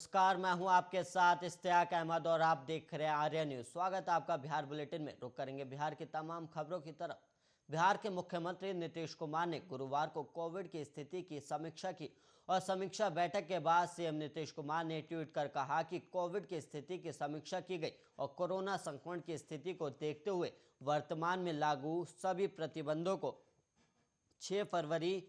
नमस्कार, मैं हूं आपके साथ इश्तियाक अहमद और आप देख रहे हैं आर्या न्यूज। स्वागत है आपका बिहार बुलेटिन में। रुक करेंगे बिहार की तमाम खबरों की तरफ। बिहार के मुख्यमंत्री नीतीश कुमार ने गुरुवार को कोविड की स्थिति की समीक्षा की और समीक्षा बैठक के बाद सीएम नीतीश कुमार ने ट्वीट कर कहा कि कोविड की स्थिति की समीक्षा की गई और कोरोना संक्रमण की स्थिति को देखते हुए वर्तमान में लागू सभी प्रतिबंधों को 6 फरवरी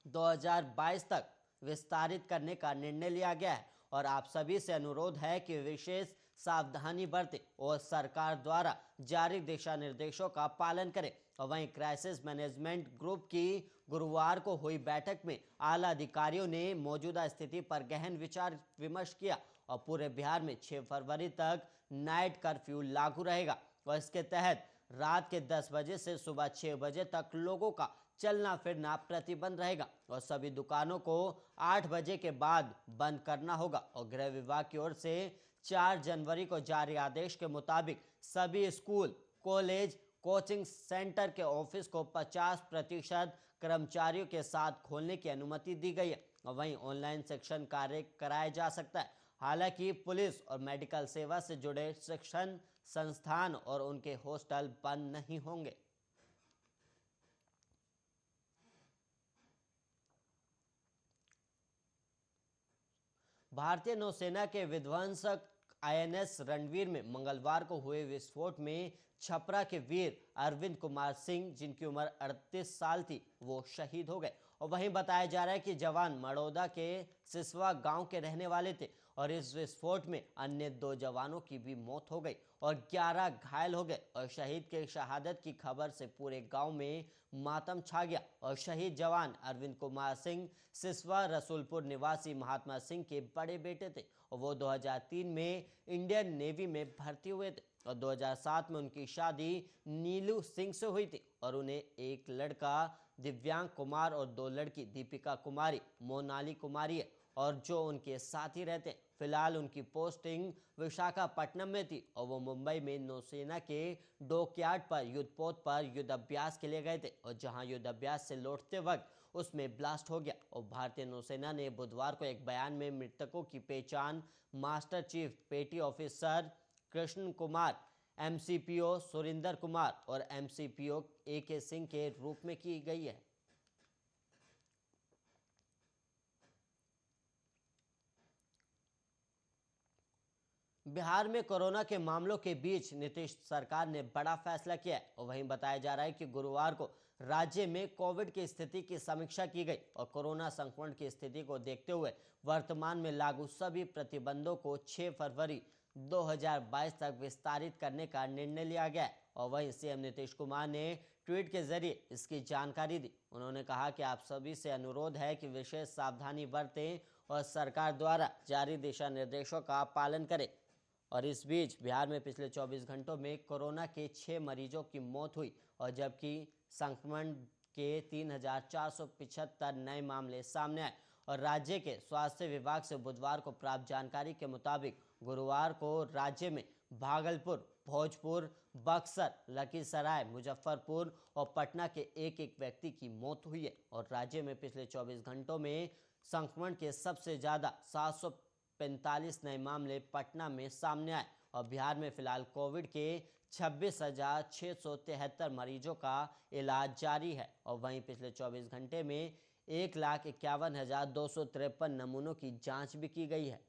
2022 तक विस्तारित करने का निर्णय लिया गया है और आप सभी से अनुरोध है कि विशेष सावधानी बरतें और सरकार द्वारा जारी दिशा निर्देशों का पालन करें। और वहीं क्राइसिस मैनेजमेंट ग्रुप की गुरुवार को हुई बैठक में आला अधिकारियों ने मौजूदा स्थिति पर गहन विचार विमर्श किया और पूरे बिहार में 6 फरवरी तक नाइट कर्फ्यू लागू रहेगा और इसके तहत रात के 10 बजे से सुबह 6 बजे तक लोगों का चलना फिरना प्रतिबंध रहेगा और सभी दुकानों को 8 बजे के बाद बंद करना होगा। और गृह विभाग की ओर से 4 जनवरी को जारी आदेश के मुताबिक सभी स्कूल, कॉलेज, कोचिंग सेंटर के ऑफिस को 50% कर्मचारियों के साथ खोलने की अनुमति दी गई है और वहीं ऑनलाइन शिक्षण कार्य कराया जा सकता है। हालांकि पुलिस और मेडिकल सेवा से जुड़े शिक्षण संस्थान और उनके हॉस्टल बंद नहीं होंगे। भारतीय नौसेना के विध्वंसक आईएनएस रणवीर में मंगलवार को हुए विस्फोट में छपरा के वीर अरविंद कुमार सिंह, जिनकी उम्र 38 साल थी, वो शहीद हो गए। और वहीं बताया जा रहा है कि जवान मड़ौदा के सिसवा गांव के रहने वाले थे और इस विस्फोट में अन्य 2 जवानों की भी मौत हो गई और 11 घायल हो गए। और शहीद के शहादत की खबर से पूरे गांव में मातम छा गया और शहीद जवान अरविंद कुमार सिंह सिसवा रसूलपुर निवासी महात्मा सिंह के बड़े बेटे थे और वो 2003 में इंडियन नेवी में भर्ती हुए थे और 2007 में उनकी शादी नीलू सिंह से हुई थी और उन्हें एक लड़का दिव्यांग कुमार और 2 लड़की दीपिका कुमारी, मोनाली कुमारी है और जो उनके साथ ही रहते हैं। फिलहाल उनकी पोस्टिंग विशाखापट्टनम में थी और वो मुंबई में नौसेना के डॉकयार्ड पर युद्धपोत पर युद्ध अभ्यास के लिए गए थे और जहां युद्ध अभ्यास से लौटते वक्त उसमें ब्लास्ट हो गया। और भारतीय नौसेना ने बुधवार को एक बयान में मृतकों की पहचान मास्टर चीफ पेटी ऑफिसर कृष्ण कुमार, एमसीपीओ सुरिंदर कुमार और एमसीपीओ AK सिंह के रूप में की गई है। बिहार में कोरोना के मामलों के बीच नीतीश सरकार ने बड़ा फैसला किया है और वहीं बताया जा रहा है कि गुरुवार को राज्य में कोविड की स्थिति की समीक्षा की गई और कोरोना संक्रमण की स्थिति को देखते हुए वर्तमान में लागू सभी प्रतिबंधों को 6 फरवरी 2022 तक विस्तारित करने का निर्णय लिया गया है। और वहीं सीएम नीतीश कुमार ने ट्वीट के जरिए इसकी जानकारी दी। उन्होंने कहा कि आप सभी से अनुरोध है कि विशेष सावधानी बरतें और सरकार द्वारा जारी दिशा निर्देशों का पालन करें। और इस बीच बिहार में पिछले 24 घंटों में कोरोना के 6 मरीजों की मौत हुई और जबकि संक्रमण के 3,475 नए मामले सामने आए। और राज्य के स्वास्थ्य विभाग से बुधवार को प्राप्त जानकारी के मुताबिक गुरुवार को राज्य में भागलपुर, भोजपुर, बक्सर, लखीसराय, मुजफ्फरपुर और पटना के एक व्यक्ति की मौत हुई है। और राज्य में पिछले 24 घंटों में संक्रमण के सबसे ज़्यादा 745 नए मामले पटना में सामने आए और बिहार में फिलहाल कोविड के 26,673 मरीजों का इलाज जारी है। और वहीं पिछले 24 घंटे में 1,51,253 नमूनों की जांच भी की गई है।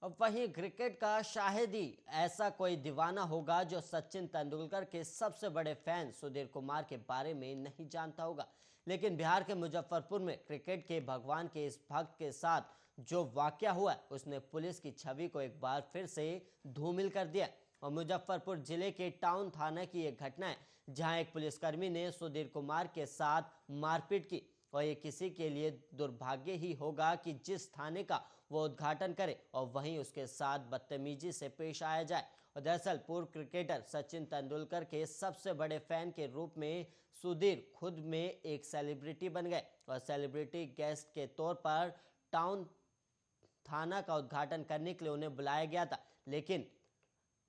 अब वहीं क्रिकेट का शाहिदी ऐसा कोई दीवाना होगा जो सचिन तेंदुलकर के सबसे बड़े फैन सुधीर कुमार के बारे में नहीं जानता होगा। लेकिन बिहार के मुजफ्फरपुर में क्रिकेट के भगवान के इस भक्त के साथ जो वाकया हुआ उसने पुलिस की छवि को एक बार फिर से धूमिल कर दिया। और मुजफ्फरपुर जिले के टाउन थाना की एक घटना है जहां एक पुलिसकर्मी ने सुधीर कुमार के साथ मारपीट की और ये किसी के लिए दुर्भाग्य ही होगा कि जिस थाने का वो उद्घाटन करे और वहीं उसके साथ बदतमीजी से पेश आया जाए। और दरअसल पूर्व क्रिकेटर सचिन तेंदुलकर के सबसे बड़े फैन के रूप में सुधीर खुद में एक सेलिब्रिटी बन गए और सेलिब्रिटी गेस्ट के तौर पर टाउन थाना का उद्घाटन करने के लिए उन्हें बुलाया गया था। लेकिन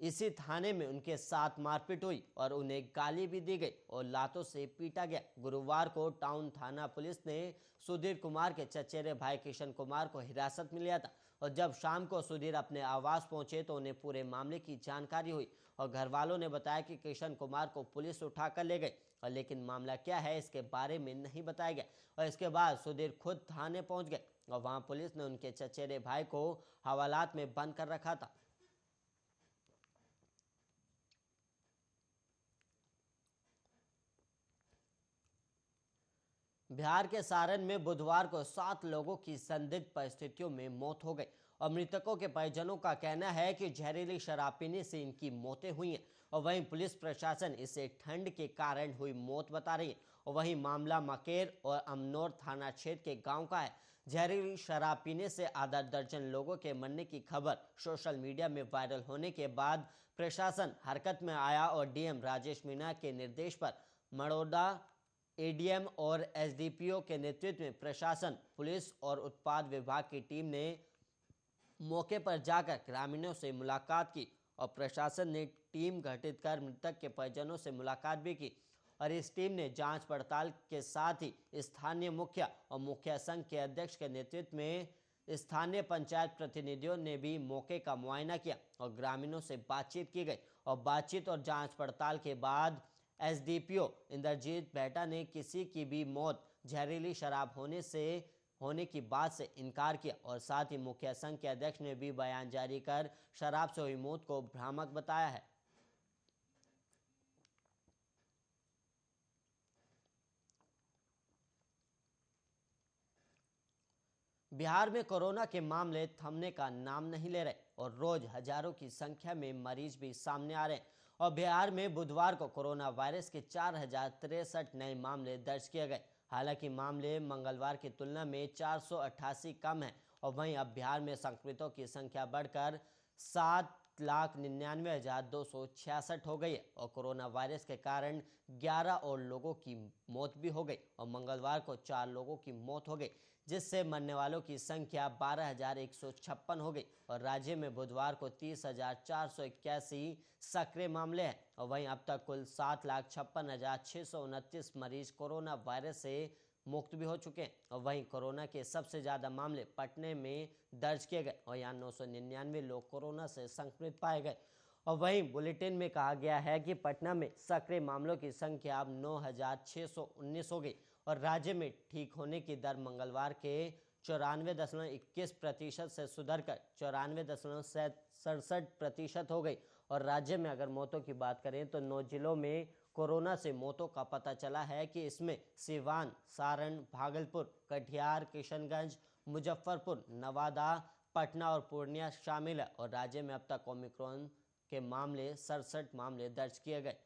इसी थाने में उनके साथ मारपीट हुई और उन्हें गाली भी दी गई और लातों से पीटा गया। गुरुवार को टाउन थाना पुलिस ने सुधीर कुमार के चचेरे भाई किशन कुमार को हिरासत में लिया था और जब शाम को सुधीर अपने आवास पहुंचे तो उन्हें पूरे मामले की जानकारी हुई और घर वालों ने बताया कि किशन कुमार को पुलिस उठाकर ले गई और लेकिन मामला क्या है इसके बारे में नहीं बताया गया। और इसके बाद सुधीर खुद थाने पहुंच गए और वहां पुलिस ने उनके चचेरे भाई को हवालात में बंद कर रखा था। बिहार के सारण में बुधवार को 7 लोगों की संदिग्ध परिस्थितियों में मौत हो गई और मृतकों के परिजनों का कहना है कि जहरीली शराब पीने से इनकी मौतें हुई हैं और वहीं पुलिस प्रशासन इसे ठंड के कारण हुई मौत बता रही है। और वहीं मामला मकेर और अमनौर थाना क्षेत्र के गांव का है। जहरीली शराब पीने से आधा दर्जन लोगों के मरने की खबर सोशल मीडिया में वायरल होने के बाद प्रशासन हरकत में आया और डीएम राजेश मीणा के निर्देश पर मड़ौदा एडीएम और एसडीपीओ के नेतृत्व में प्रशासन, पुलिस और उत्पाद विभाग की टीम ने मौके पर जाकर ग्रामीणों से मुलाकात की और प्रशासन ने टीम गठित कर मृतक के परिजनों से मुलाकात भी की और इस टीम ने जांच पड़ताल के साथ ही स्थानीय मुखिया और मुखिया संघ के अध्यक्ष के नेतृत्व में स्थानीय पंचायत प्रतिनिधियों ने भी मौके का मुआयना किया और ग्रामीणों से बातचीत की गई और बातचीत और जांच पड़ताल के बाद एसडीपीओ इंद्रजीत बेहटा ने किसी की भी मौत जहरीली शराब होने की बात से इनकार किया और साथ ही मुखिया संघ के अध्यक्ष ने भी बयान जारी कर शराब से हुई मौत को भ्रामक बताया है। बिहार में कोरोना के मामले थमने का नाम नहीं ले रहे और रोज हजारों की संख्या में मरीज भी सामने आ रहे हैं और बिहार में बुधवार को कोरोना वायरस के 4063 नए मामले दर्ज किए गए। हालांकि मामले मंगलवार की तुलना में 488 कम है और वहीं अब बिहार में संक्रमितों की संख्या बढ़कर 7,99,266 हो गई है और कोरोना वायरस के कारण 11 और लोगों की मौत भी हो गई और मंगलवार को 4 लोगों की मौत हो गई जिससे मरने वालों की संख्या 12,156 हो गई और राज्य में बुधवार को 30,481 सक्रिय मामले हैं और वहीं अब तक कुल 7,56,629 मरीज कोरोना वायरस से मुक्त भी हो चुके हैं और वहीं कोरोना के सबसे ज्यादा मामले पटना में दर्ज किए गए और यहाँ 999 लोग कोरोना से संक्रमित पाए गए और वहीं बुलेटिन में कहा गया है कि पटना में सक्रिय मामलों की संख्या अब 9,619 हो गई और राज्य में ठीक होने की दर मंगलवार के 94.21% से सुधरकर 94.67% हो गई और राज्य में अगर मौतों की बात करें तो 9 जिलों में कोरोना से मौतों का पता चला है कि इसमें सिवान, सारण, भागलपुर, कटिहार, किशनगंज, मुजफ्फरपुर, नवादा, पटना और पूर्णिया शामिल है और राज्य में अब तक ओमिक्रॉन के मामले 67 मामले दर्ज किए गए।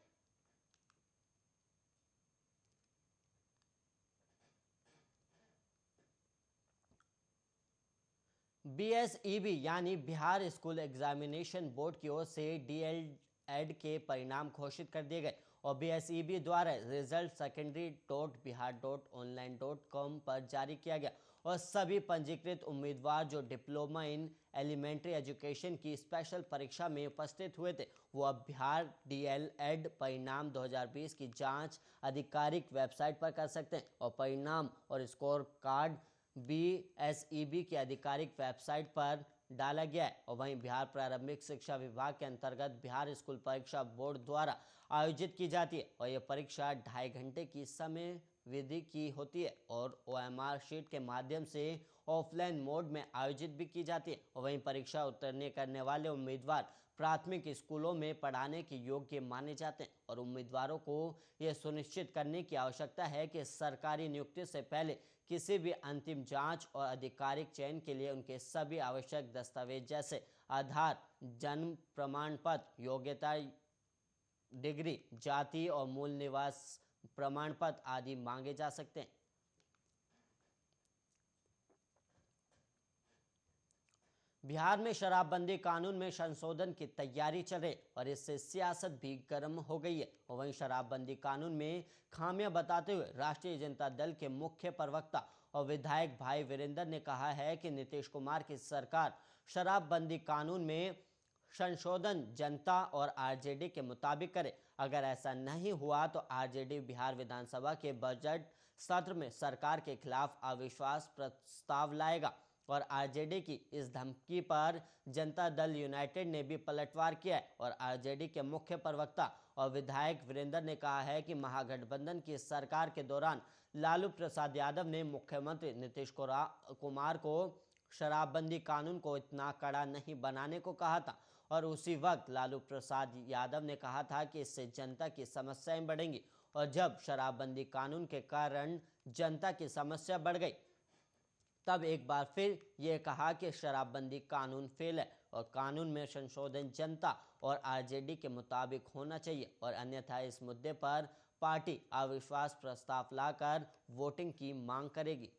बीएसईबी यानी बिहार स्कूल एग्जामिनेशन बोर्ड की ओर से डीएलएड के परिणाम घोषित कर दिए गए और बीएसईबी द्वारा रिजल्ट secondary.bihar.online.com पर जारी किया गया और सभी पंजीकृत उम्मीदवार जो डिप्लोमा इन एलिमेंट्री एजुकेशन की स्पेशल परीक्षा में उपस्थित हुए थे वो अब बिहार डीएलएड परिणाम 2020 की जांच आधिकारिक वेबसाइट पर कर सकते हैं और परिणाम और स्कोर कार्ड बीएसईबी की आधिकारिक वेबसाइट पर डाला गया है और वहीं बिहार प्रारंभिक शिक्षा विभाग के अंतर्गत बिहार स्कूल परीक्षा बोर्ड द्वारा आयोजित की जाती है और यह परीक्षा 2.5 घंटे की समय विधि की होती है और ओएमआर शीट के माध्यम से ऑफलाइन मोड में आयोजित भी की जाती है और वहीं परीक्षा उतरने करने वाले उम्मीदवार प्राथमिक स्कूलों में पढ़ाने के योग्य माने जाते हैं और उम्मीदवारों को यह सुनिश्चित करने की आवश्यकता है कि सरकारी नियुक्ति से पहले किसी भी अंतिम जांच और आधिकारिक चयन के लिए उनके सभी आवश्यक दस्तावेज जैसे आधार, जन्म प्रमाण पत्र, योग्यता, डिग्री, जाति और मूल निवास प्रमाण पत्र आदि मांगे जा सकते हैं। बिहार में शराबबंदी कानून में संशोधन की तैयारी चल रही और इससे सियासत भी गर्म हो गई है और वहीं शराबबंदी कानून में खामियां बताते हुए राष्ट्रीय जनता दल के मुख्य प्रवक्ता और विधायक भाई वीरेंद्र ने कहा है कि नीतीश कुमार की सरकार शराबबंदी कानून में संशोधन जनता और आरजेडी के मुताबिक करे। अगर ऐसा नहीं हुआ तो आरजेडी बिहार विधानसभा के बजट सत्र में सरकार के खिलाफ अविश्वास प्रस्ताव लाएगा। और आरजेडी की इस धमकी पर जनता दल यूनाइटेड ने भी पलटवार किया है। और आरजेडी के मुख्य प्रवक्ता और विधायक वीरेंद्र ने कहा है कि महागठबंधन की सरकार के दौरान लालू प्रसाद यादव ने मुख्यमंत्री नीतीश कुमार को शराबबंदी कानून को इतना कड़ा नहीं बनाने को कहा था। और उसी वक्त लालू प्रसाद यादव ने कहा था कि इससे जनता की समस्याएं बढ़ेंगी। और जब शराबबंदी कानून के कारण जनता की समस्या बढ़ गई, तब एक बार फिर ये कहा कि शराबबंदी कानून फेल है और कानून में संशोधन जनता और आरजेडी के मुताबिक होना चाहिए। और अन्यथा इस मुद्दे पर पार्टी अविश्वास प्रस्ताव लाकर वोटिंग की मांग करेगी।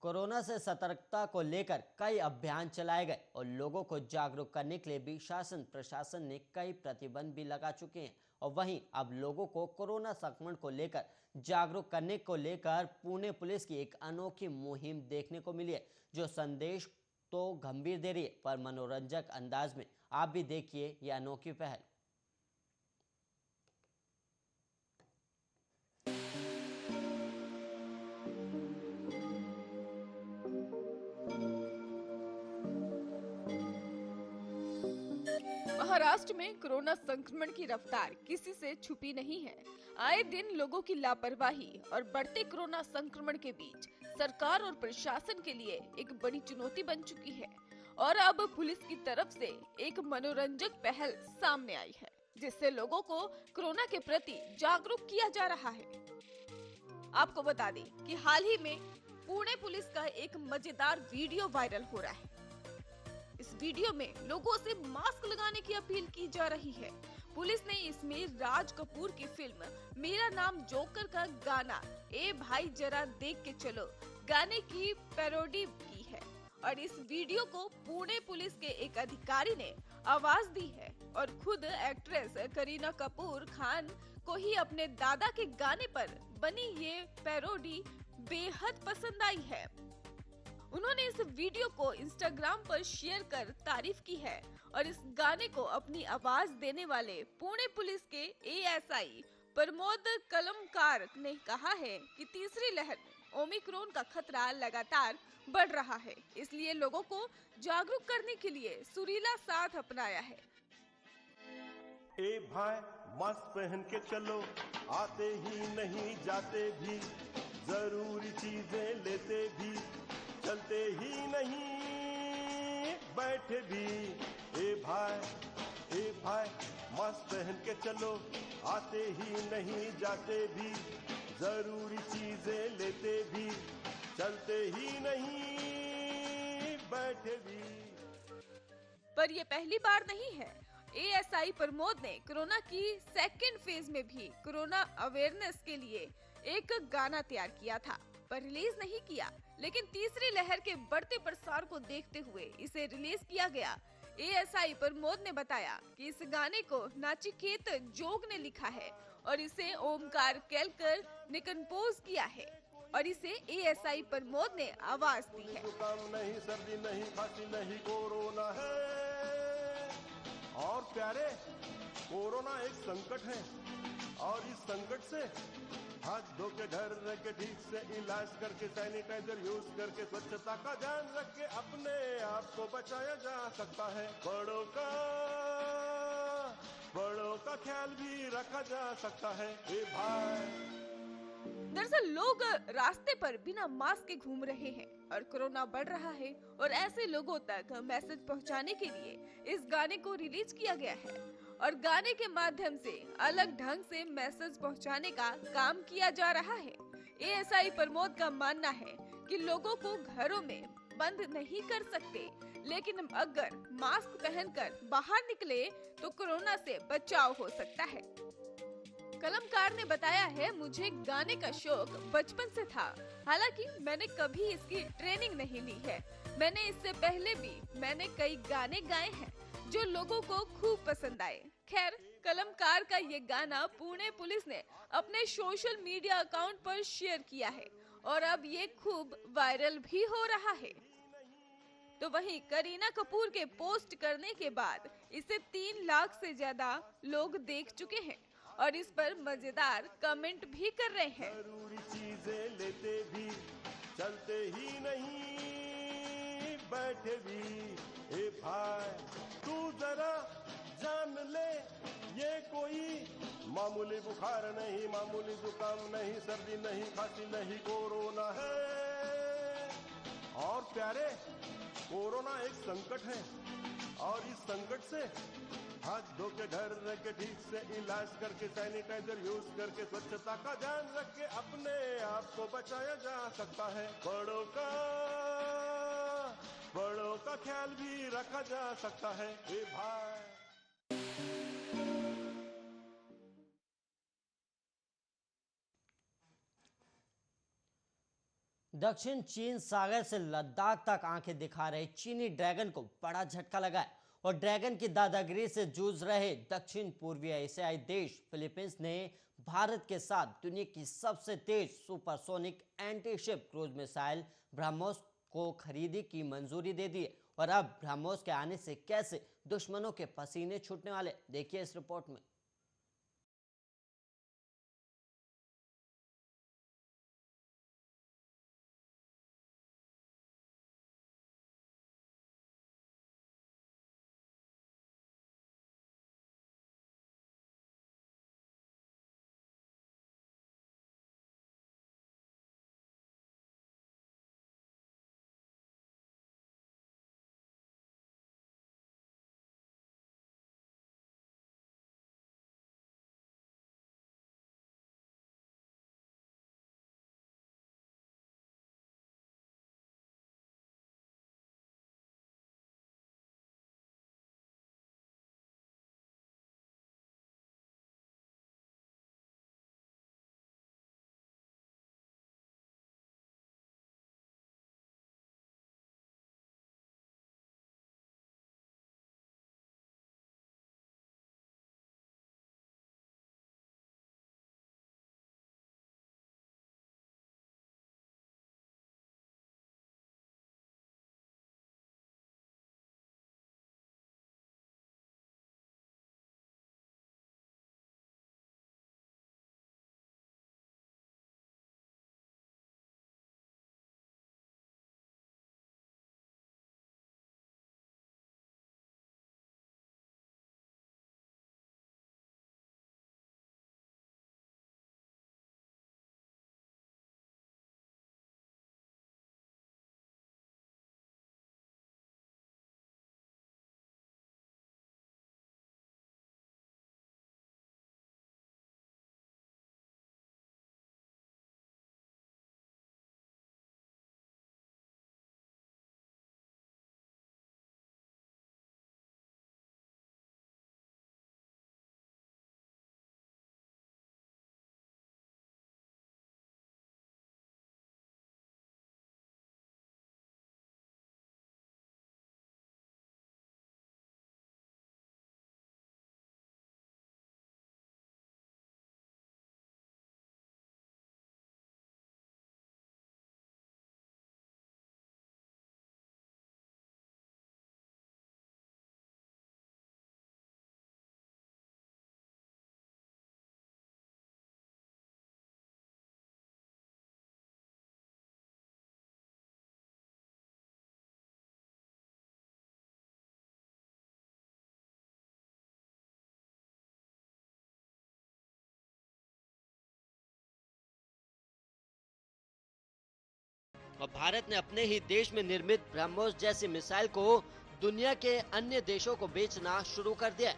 कोरोना से सतर्कता को लेकर कई अभियान चलाए गए और लोगों को जागरूक करने के लिए भी शासन प्रशासन ने कई प्रतिबंध भी लगा चुके हैं। और वहीं अब लोगों को कोरोना संक्रमण को लेकर जागरूक करने को लेकर पुणे पुलिस की एक अनोखी मुहिम देखने को मिली है, जो संदेश तो गंभीर दे रही है पर मनोरंजक अंदाज में। आप भी देखिए ये अनोखी पहल। महाराष्ट्र में कोरोना संक्रमण की रफ्तार किसी से छुपी नहीं है। आए दिन लोगों की लापरवाही और बढ़ते कोरोना संक्रमण के बीच सरकार और प्रशासन के लिए एक बड़ी चुनौती बन चुकी है। और अब पुलिस की तरफ से एक मनोरंजक पहल सामने आई है, जिससे लोगों को कोरोना के प्रति जागरूक किया जा रहा है। आपको बता दें कि हाल ही में पुणे पुलिस का एक मजेदार वीडियो वायरल हो रहा है। इस वीडियो में लोगों से मास्क लगाने की अपील की जा रही है। पुलिस ने इसमें राज कपूर की फिल्म मेरा नाम जोकर का गाना ए भाई जरा देख के चलो गाने की पैरोडी की है। और इस वीडियो को पुणे पुलिस के एक अधिकारी ने आवाज दी है और खुद एक्ट्रेस करीना कपूर खान को ही अपने दादा के गाने पर बनी ये पैरोडी बेहद पसंद आई है। उन्होंने इस वीडियो को इंस्टाग्राम पर शेयर कर तारीफ की है। और इस गाने को अपनी आवाज देने वाले पुणे पुलिस के एएसआई प्रमोद कलमकार ने कहा है कि तीसरी लहर में ओमिक्रॉन का खतरा लगातार बढ़ रहा है, इसलिए लोगों को जागरूक करने के लिए सुरीला साथ अपनाया है। ए भाई मास्क पहन के चलो, आते ही नहीं जाते भी, जरूरी चीजें लेते भी, चलते ही नहीं बैठे भी। ए भाई मास्क पहन के चलो, आते ही नहीं जाते भी, जरूरी चीजें लेते भी, चलते ही नहीं बैठे भी। पर ये पहली बार नहीं है। एएसआई प्रमोद ने कोरोना की सेकेंड फेज में भी कोरोना अवेयरनेस के लिए एक गाना तैयार किया था, पर रिलीज नहीं किया। लेकिन तीसरी लहर के बढ़ते प्रसार को देखते हुए इसे रिलीज किया गया। एएसआई प्रमोद ने बताया कि इस गाने को नाचिकेत जोग ने लिखा है और इसे ओमकार केलकर ने कंपोज किया है और इसे एएसआई प्रमोद ने आवाज दी है। जुकाम नहीं, सर्दी नहीं, खांसी नहीं, कोरोना है। और प्यारे, कोरोना एक संकट है और इस संकट से हाथ धो के घर रख के ठीक से इलाज करके सैनिटाइजर यूज करके स्वच्छता का ध्यान रख के अपने आप को बचाया जा सकता है। बड़ों का ख्याल भी रखा जा सकता है। ए भाई, दरअसल लोग रास्ते पर बिना मास्क के घूम रहे हैं और कोरोना बढ़ रहा है और ऐसे लोगों तक मैसेज पहुंचाने के लिए इस गाने को रिलीज किया गया है और गाने के माध्यम से अलग ढंग से मैसेज पहुंचाने का काम किया जा रहा है। एएसआई प्रमोद का मानना है कि लोगों को घरों में बंद नहीं कर सकते, लेकिन अगर मास्क पहनकर बाहर निकले तो कोरोना से बचाव हो सकता है। कलमकार ने बताया है, मुझे गाने का शौक बचपन से था। हालांकि मैंने कभी इसकी ट्रेनिंग नहीं ली है। मैंने इससे पहले भी कई गाने गाए हैं, जो लोगों को खूब पसंद आए। खैर, कलमकार का ये गाना पुणे पुलिस ने अपने सोशल मीडिया अकाउंट पर शेयर किया है और अब ये खूब वायरल भी हो रहा है। तो वहीं करीना कपूर के पोस्ट करने के बाद इसे 3 लाख से ज्यादा लोग देख चुके हैं और इस पर मजेदार कमेंट भी कर रहे हैं। जरूरी चीजें लेते भी चलते ही नहीं बैठे भी। ए भाई तू जरा जान ले ये कोई मामूली बुखार नहीं, मामूली जुकाम नहीं, सर्दी नहीं, खांसी नहीं, कोरोना है। और प्यारे, कोरोना एक संकट है और इस संकट से हाथ धो के घर रख के ठीक से इलाज करके सैनिटाइजर यूज करके स्वच्छता का ध्यान रख के अपने आप को बचाया जा सकता है। बड़ों का ख्याल भी रखा जा सकता है। ए भाई दक्षिण चीन सागर से लद्दाख तक आंखें दिखा रहे चीनी ड्रैगन को बड़ा झटका लगा है और ड्रैगन की दादागिरी से जूझ रहे दक्षिण पूर्वी एशियाई देश फिलीपींस ने भारत के साथ दुनिया की सबसे तेज supersonic anti-ship cruise missile BrahMos को खरीदी की मंजूरी दे दी है। और अब ब्रह्मोस के आने से कैसे दुश्मनों के पसीने छूटने वाले, देखिए इस रिपोर्ट में। और भारत ने अपने ही देश में निर्मित ब्रह्मोस जैसी मिसाइल को दुनिया के अन्य देशों को बेचना शुरू कर दिया है।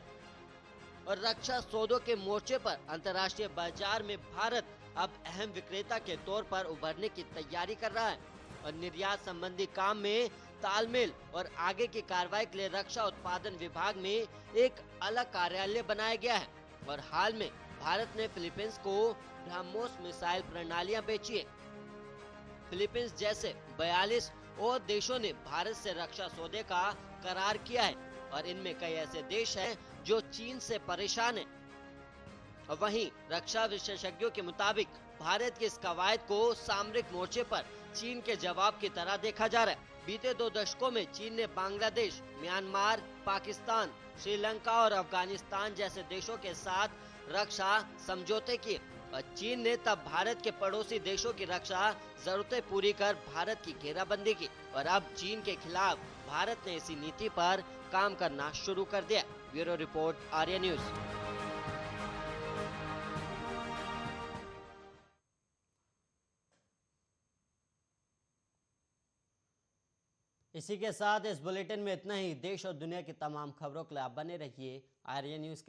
और रक्षा सौदों के मोर्चे पर अंतर्राष्ट्रीय बाजार में भारत अब अहम विक्रेता के तौर पर उभरने की तैयारी कर रहा है। और निर्यात संबंधी काम में तालमेल और आगे की कार्रवाई के लिए रक्षा उत्पादन विभाग में एक अलग कार्यालय बनाया गया है। और हाल में भारत ने फिलीपींस को ब्रह्मोस मिसाइल प्रणालियां बेची है। फिलीपींस जैसे 42 और देशों ने भारत से रक्षा सौदे का करार किया है और इनमें कई ऐसे देश हैं जो चीन से परेशान हैं। और वहीं रक्षा विशेषज्ञों के मुताबिक भारत की इस कवायद को सामरिक मोर्चे पर चीन के जवाब की तरह देखा जा रहा है। बीते 2 दशकों में चीन ने बांग्लादेश, म्यांमार, पाकिस्तान, श्रीलंका और अफगानिस्तान जैसे देशों के साथ रक्षा समझौते किए और चीन ने तब भारत के पड़ोसी देशों की रक्षा जरूरतें पूरी कर भारत की घेराबंदी की और अब चीन के खिलाफ भारत ने इसी नीति पर काम करना शुरू कर दिया। Bureau report, Arya news. इसी के साथ इस बुलेटिन में इतना ही। देश और दुनिया की तमाम खबरों के लिए आप बने रहिए आर्या न्यूज।